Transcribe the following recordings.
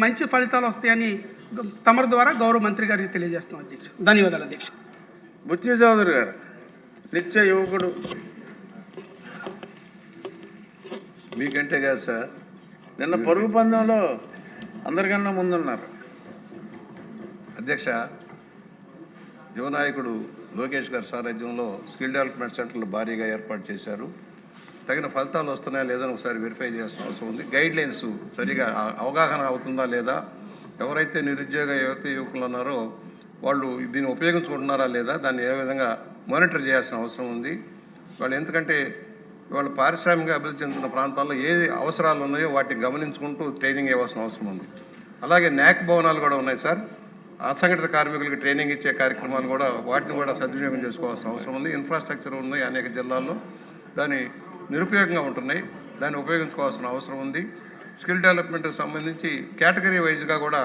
మంచి ఫలితాలు వస్తాయని తమరి ద్వారా గౌరవ మంత్రి గారికి తెలియజేస్తున్నాం అధ్యక్ష. ధన్యవాదాలు అధ్యక్ష. బుచ్చి చౌదరి గారు నిత్య యువకుడు. మీకంటే కాదు సార్, నిన్న పరుగు పందెంలో అందరికన్నా ముందున్నారు. అధ్యక్ష, యువ నాయకుడు లోకేష్ గారి సారథ్యంలో స్కిల్ డెవలప్మెంట్ సెంటర్లు భారీగా ఏర్పాటు చేశారు. తగిన ఫలితాలు వస్తున్నాయా లేదని ఒకసారి వెరిఫై చేయాల్సిన అవసరం ఉంది. గైడ్ లైన్స్ సరిగా అవగాహన అవుతుందా లేదా, ఎవరైతే నిరుద్యోగ యువకులు ఉన్నారో వాళ్ళు దీన్ని ఉపయోగించుకుంటున్నారా లేదా, దాన్ని ఏ విధంగా మానిటర్ చేయాల్సిన అవసరం ఉంది. వాళ్ళు ఎందుకంటే వాళ్ళు పారిశ్రామిక అభివృద్ధి చెందుతున్న ప్రాంతాల్లో ఏ అవసరాలు ఉన్నాయో వాటిని గమనించుకుంటూ ట్రైనింగ్ ఇవ్వాల్సిన అవసరం ఉంది. అలాగే న్యాక్ భవనాలు కూడా ఉన్నాయి సార్. అసంఘటిత కార్మికులకి ట్రైనింగ్ ఇచ్చే కార్యక్రమాలు కూడా వాటిని కూడా సద్వినియోగం చేసుకోవాల్సిన అవసరం ఉంది. ఇన్ఫ్రాస్ట్రక్చర్ ఉన్నాయి అనేక జిల్లాల్లో, దాని నిరుపయోగంగా ఉంటున్నాయి, దాన్ని ఉపయోగించుకోవాల్సిన అవసరం ఉంది. స్కిల్ డెవలప్మెంట్కి సంబంధించి కేటగిరీ వైజ్గా కూడా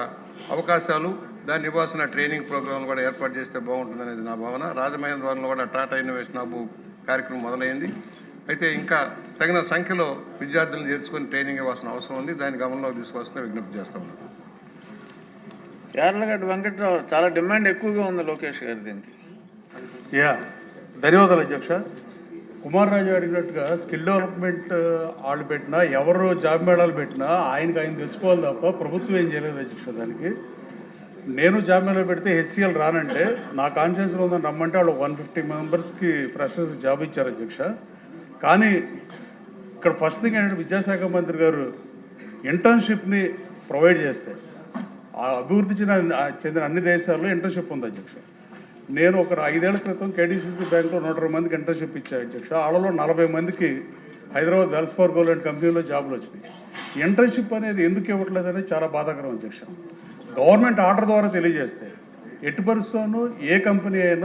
అవకాశాలు, దాన్ని ఇవ్వాల్సిన ట్రైనింగ్ ప్రోగ్రాంలు కూడా ఏర్పాటు చేస్తే బాగుంటుందనేది నా భావన. రాజమహేంద్రవరంలో కూడా టాటా ఇన్నోవేషన్ హబ్ కార్యక్రమం మొదలైంది. అయితే ఇంకా తగిన సంఖ్యలో విద్యార్థులను చేర్చుకొని ట్రైనింగ్ ఇవ్వాల్సిన అవసరం ఉంది. దాన్ని గమనంలోకి తీసుకోవాల్సిన విజ్ఞప్తి చేస్తా ఉన్నాను. యార్లగడ్డ వెంకట్రావు చాలా డిమాండ్ ఎక్కువగా ఉంది లోకేష్ గారి దీనికి. ధన్యవాదాలు అధ్యక్ష. కుమార్ రాజు అడిగినట్టుగా స్కిల్ డెవలప్మెంట్ వాళ్ళు పెట్టినా, ఎవరు జాబ్ మేళాలు పెట్టినా ఆయన తెచ్చుకోవాలి తప్ప ప్రభుత్వం ఏం చేయలేదు అధ్యక్ష. దానికి నేను జాబ్ మేళా పెడితే హెచ్సిఎల్ రానంటే నా కాన్షియన్స్లో ఉందని రమ్మంటే వాళ్ళు 150 మెంబర్స్కి ఫ్రెషర్స్కి జాబ్ ఇచ్చారు అధ్యక్ష. కానీ ఇక్కడ ఫస్ట్ థింగ్ ఏంటంటే విద్యాశాఖ మంత్రి గారు ఇంటర్న్షిప్ని ప్రొవైడ్ చేస్తే ఆ అభివృద్ధి చెందిన అన్ని దేశాల్లో ఇంటర్న్షిప్ ఉంది అధ్యక్ష. నేను ఒక 5 ఏళ్ల క్రితం కేడీసీసీ బ్యాంక్లో 120 మందికి ఇంటర్న్షిప్ ఇచ్చాను అధ్యక్ష. వాళ్ళలో 40 మందికి హైదరాబాద్ వెల్స్ ఫార్గో లాంటి కంపెనీలో జాబులు వచ్చినాయి. ఇంటర్న్షిప్ అనేది ఎందుకు ఇవ్వట్లేదు అనేది చాలా బాధాకరం అధ్యక్ష. గవర్నమెంట్ ఆర్డర్ ద్వారా తెలియజేస్తే ఎట్టి పరిస్థితుల్లోనూ ఏ కంపెనీ అయినా